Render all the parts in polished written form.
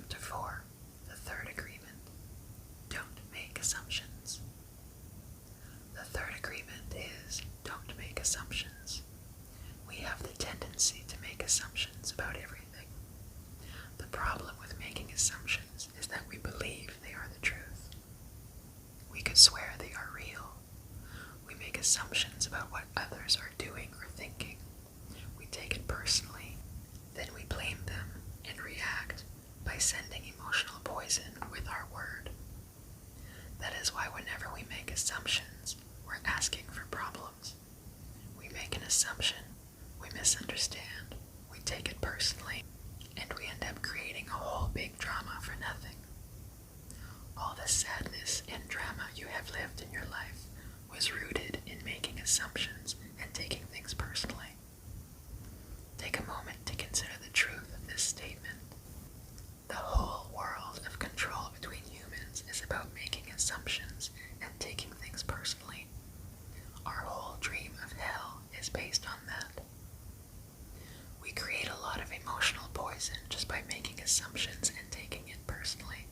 Chapter 4, the third agreement. Don't make assumptions. The third agreement is don't make assumptions. We have the tendency to make assumptions about everything. The problem with making assumptions is that we believe they are the truth. We could swear they are real. We make assumptions about what others are doing or thinking. We take it personally. Then we blame them and react by sending emotional poison with our word. That is why whenever we make assumptions, we're asking for problems. We make an assumption, we misunderstand, we take it personally, and we end up creating a whole big drama for nothing. All the sadness and drama you have lived in your life was rooted in making assumptions and taking things personally. Take a moment to consider the truth of this statement. The whole world of control between humans is about making assumptions and taking things personally. Our whole dream of hell is based on that. We create a lot of emotional poison just by making assumptions and taking it personally,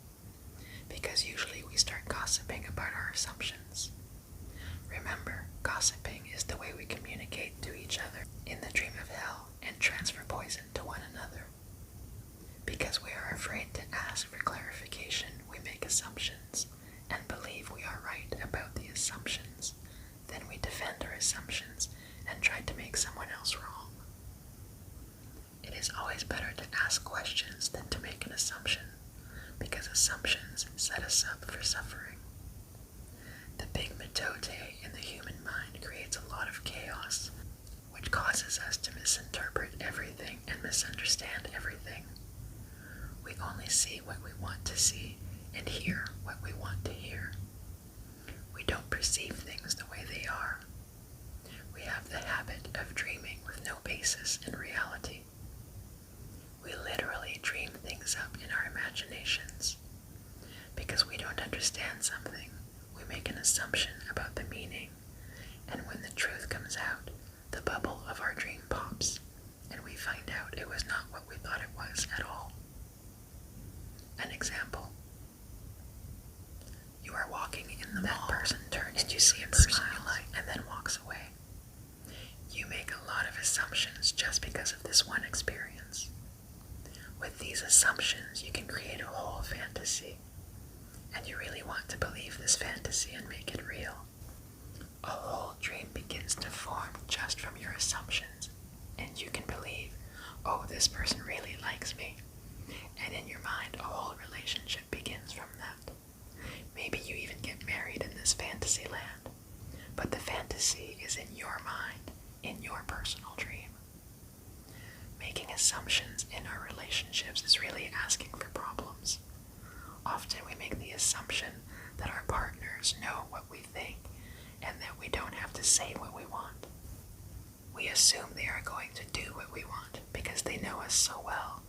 because usually we start gossiping about our assumptions. Remember, gossiping is the way we communicate to each other in the dream of hell and transfer poison to one another. Because we are afraid to ask for clarification, we make assumptions and believe we are right about the assumptions. Then we defend our assumptions and try to make someone else wrong. It is always better to ask questions than to make an assumption, because assumptions set us up for suffering. The big mitote in the human mind creates a lot of chaos, which causes us to misinterpret everything and misunderstand everything. We only see what we want to see and hear what we want to hear. We don't perceive things the way they are. We have the habit of dreaming with no basis in reality. We literally dream things up in our imaginations. Because we don't understand something, we make an assumption about the meaning, and when the truth comes out, the bubble of our dream pops, and we find out it was not what we thought it was at all. An example. You are walking in the mall. That person turns and you see a person you like and then walks away. You make a lot of assumptions just because of this one experience. With these assumptions, you can create a whole fantasy, and you really want to believe this fantasy and make it real. A whole dream begins to form just from your assumptions, and you can believe, oh, this person really likes me. And in your mind, a whole relationship begins from that. Maybe you even get married in this fantasy land, but the fantasy is in your mind, in your personal dream. Making assumptions in our relationships is really asking for problems. Often we make the assumption that our partners know what we think and that we don't have to say what we want. We assume they are going to do what we want because they know us so well.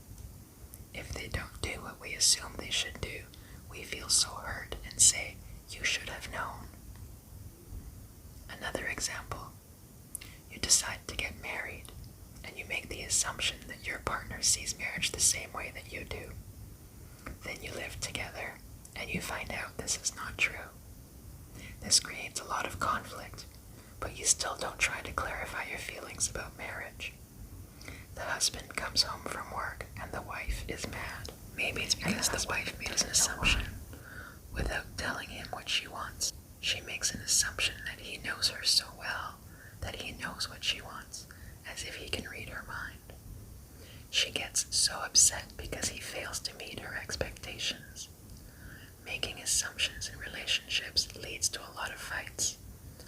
If they don't do what we assume they should do, we feel so hurt and say, "You should have known." Another example. You decide to get married, and you make the assumption that your partner sees marriage the same way that you do. Then you live together, and you find out this is not true. This creates a lot of conflict, but you still don't try to clarify your feelings about marriage. The husband comes home from work, and the wife is mad. Maybe it's because the wife made an assumption without telling him what she wants. She makes an assumption that he knows her so well, that he knows what she wants, as if he can read her mind. She gets so upset because he fails to meet her expectations. Making assumptions in relationships leads to a lot of fights,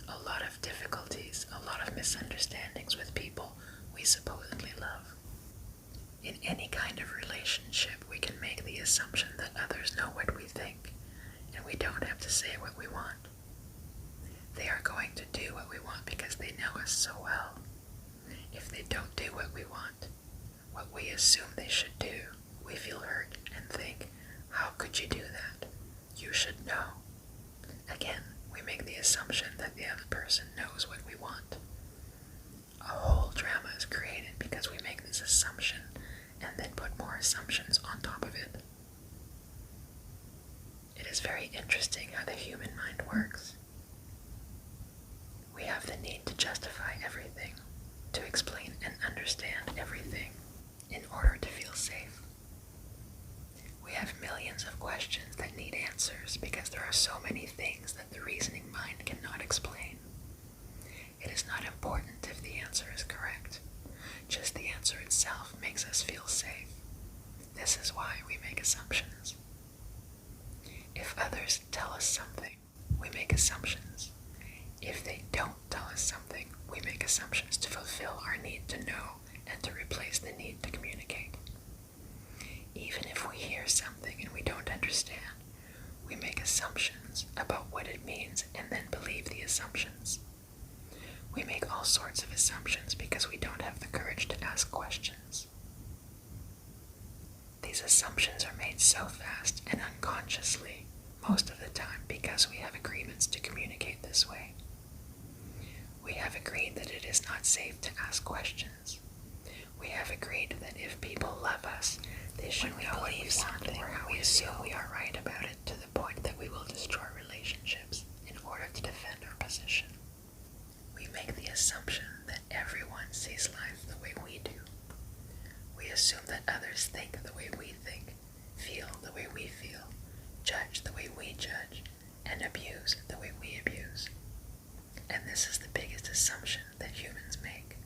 a lot of difficulties, a lot of misunderstandings with people we supposedly love. In any kind of relationship, we can make the assumption that others know what we think, and we don't have to say what we want. They are going to do what we want because they know us so well. If they don't do what we want, what we assume they should do, we feel hurt and think, how could you do that? You should know. Again, we make the assumption that the other person knows what we want. A whole drama is created because we make this assumption and then put more assumptions on top of it. how the human mind works. We have the need to justify everything, to explain and understand everything, in order to feel safe. We have millions of questions that need answers because there are so many things that the reasoning mind cannot explain. It is not important if the answer is correct. Just the answer itself makes us feel safe. This is why we make assumptions. If others tell us something, we make assumptions. If they don't tell us something, we make assumptions to fulfill our need to know and to replace the need to communicate. Even if we hear something and we don't understand, we make assumptions about what it means and then believe the assumptions. We make all sorts of assumptions because we don't have the courage to ask questions. These assumptions are made so fast and unconsciously, most of the time because we have agreements to communicate this way. We have agreed that it is not safe to ask questions. We have agreed that if people love us, they should believe something, or how we assume we are right about it to the point that we will destroy relationships in order to defend our position. We make the assumption that everyone sees life the way we do. We assume that others think the way we think, feel the way we feel, judge the way we judge, and abuse the way we abuse. And this is the biggest assumption that humans make.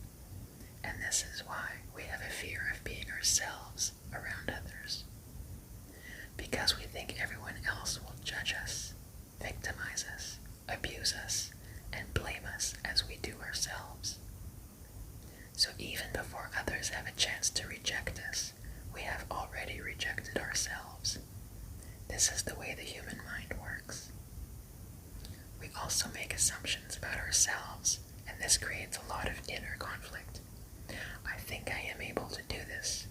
And this is why we have a fear of being ourselves around others. Because we think everyone else will judge us, victimize us, abuse us, and blame us as we do ourselves. So even before others have a chance to reject us, we have already rejected ourselves. This is the way the human mind works. We also make assumptions about ourselves, and this creates a lot of inner conflict. I think I am able to do this.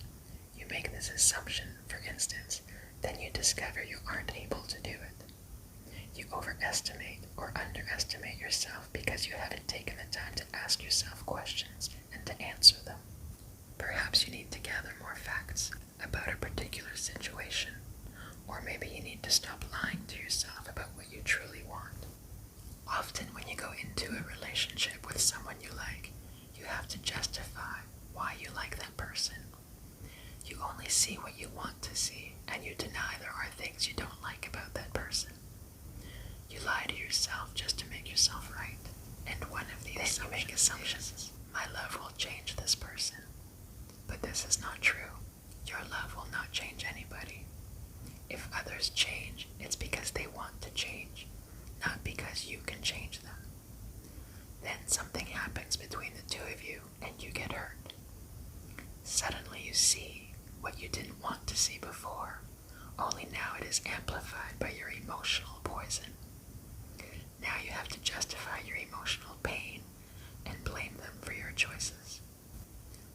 You make this assumption, for instance, then you discover you aren't able to do it. You overestimate or underestimate yourself because you haven't taken the time to ask yourself questions and to answer them. Perhaps you need to gather more facts about a particular situation, or maybe you need to stop lying to yourself about what you truly want. Often when you go into a relationship with someone you like, you have to justify why you like that person. You only see what you want to see, and you deny there are things you don't like about that person. You lie to yourself just to make yourself right, and one of the assumptions is, my love will change this person. But this is not true. Your love will not change anybody. If others change, it's because they want to change, not because you can change them. Then something happens between the two of you and you get hurt. Suddenly you see what you didn't want to see before, only now it is amplified by your emotional poison. Now you have to justify your emotional pain and blame them for your choices.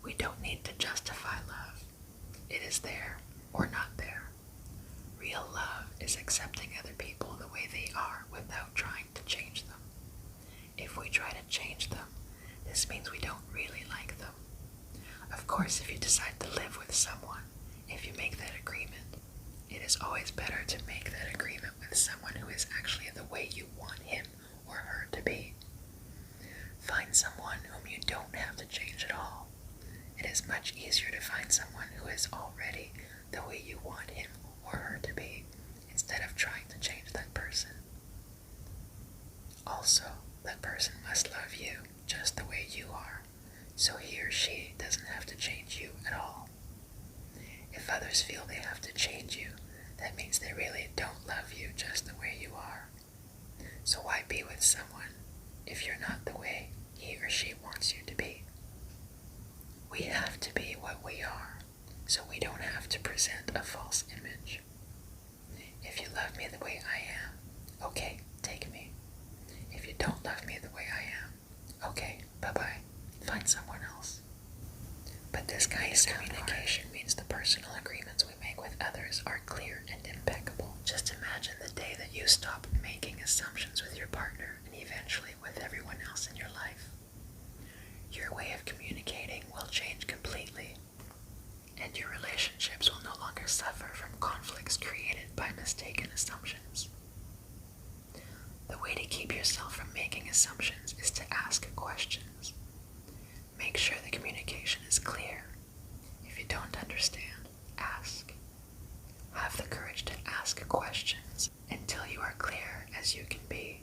We don't need to justify love. It is there or not there. Real love is accepting other people the way they are without trying to change them. If we try to change them, this means we don't really like them. Of course, if you decide to live with someone, if you make that agreement, it is always better to make that agreement with someone who is actually the way you want him or her to be. Find someone whom you don't have to change at all. It is much easier to find someone who is already the way you want him or her to be, instead of trying to change that person. Also, that person must love you just the way you are, so he or she doesn't have to change you at all. If others feel they have to change you, that means they really don't love you just the way you are. So why be with someone if you're not the way he or she wants you to be? We have to be what we are, so we don't have to present a false image. If you love me the way I am, okay, take me. If you don't love me the way I am, okay, bye-bye, find someone else. But this kind of communication means the personal agreements we make with others are clear and impeccable. Just imagine the day that you stop making assumptions with your partner and eventually with everyone else in your life. Your way of communicating will change completely, and your relationships will no longer suffer from conflicts created by mistaken assumptions. The way to keep yourself from making assumptions is to ask questions. Make sure the communication is clear. If you don't understand, ask. Have the courage to ask questions until you are clear as you can be.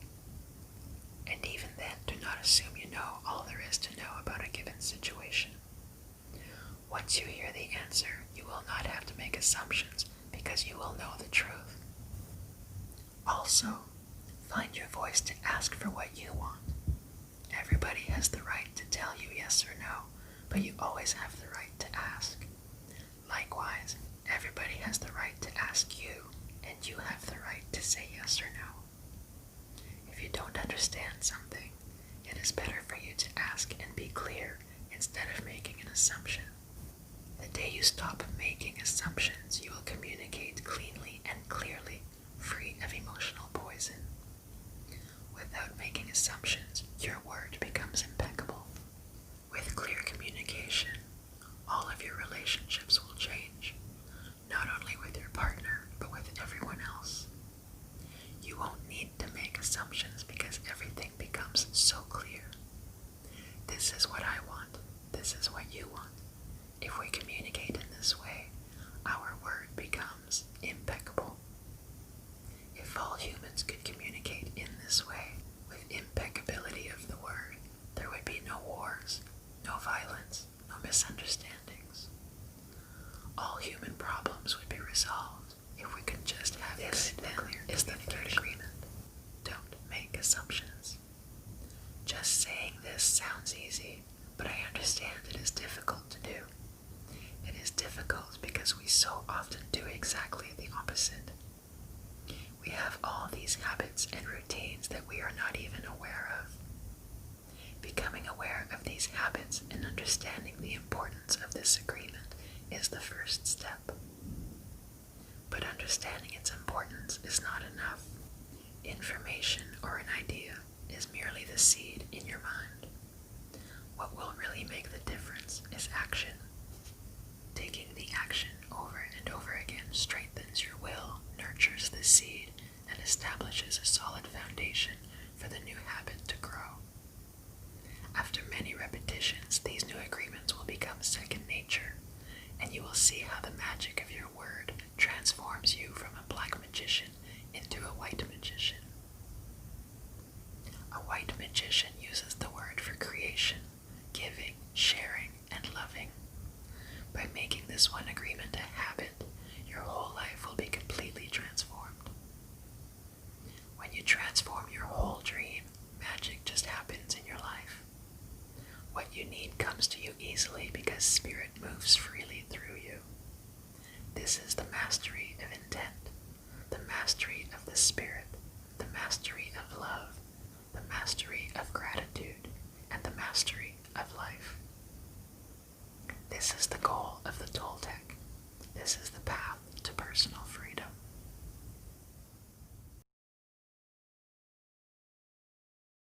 And even then, do not assume you know all there is to know about a given situation. Once you hear the answer, you will not have to make assumptions because you will know the truth. Also, find your voice to ask for what you want. Everybody has the right to tell you yes or no, but you always have the right to ask. Likewise, everybody has the right to ask you, and you have the right to say yes or no. If you don't understand something, it is better for you to ask and be clear instead of making an assumption. The day you stop making assumptions, you will communicate cleanly and clearly, free of emotional poison. Without making assumptions, your word becomes impeccable. With clear communication, all of your relationships will change, not only with your partner, but with everyone else. You won't need to make assumptions because everything becomes so clear. This is what I want. This is what you want. If we communicate in this way, our word becomes impeccable. If all humans could communicate in this way, with impeccability of the word, there would be no wars, no violence, no misunderstandings. All human problems would be resolved if we could just have this. Then is the third agreement. Don't make assumptions. Just saying this sounds easy, but I understand it is difficult to do. It is difficult because we so often do exactly the opposite. We have all these habits and routines that we are not even aware of. Becoming aware of these habits and understanding the importance of this agreement is the first step. But understanding its importance is not enough. Information or an idea is merely the seed in your mind. What will really make the difference is action. Taking the action over and over again strengthens your will, nurtures the seed, and establishes a solid foundation for the new habit to grow. After many repetitions, these new agreements will become second nature, and you will see how the magic of your word transforms you from a black magician into a white magician. A white magician uses the word for creation, giving, sharing, and loving. By making this one agreement a habit, your whole life will be completely transformed. When you transform your whole dream, magic just happens in your life. What you need comes to you easily because Spirit moves freely through you. This is the mastery of intent, the mastery of the Spirit, the mastery of love, the mastery of gratitude, and the mastery of life. This is the goal of the Toltec. This is the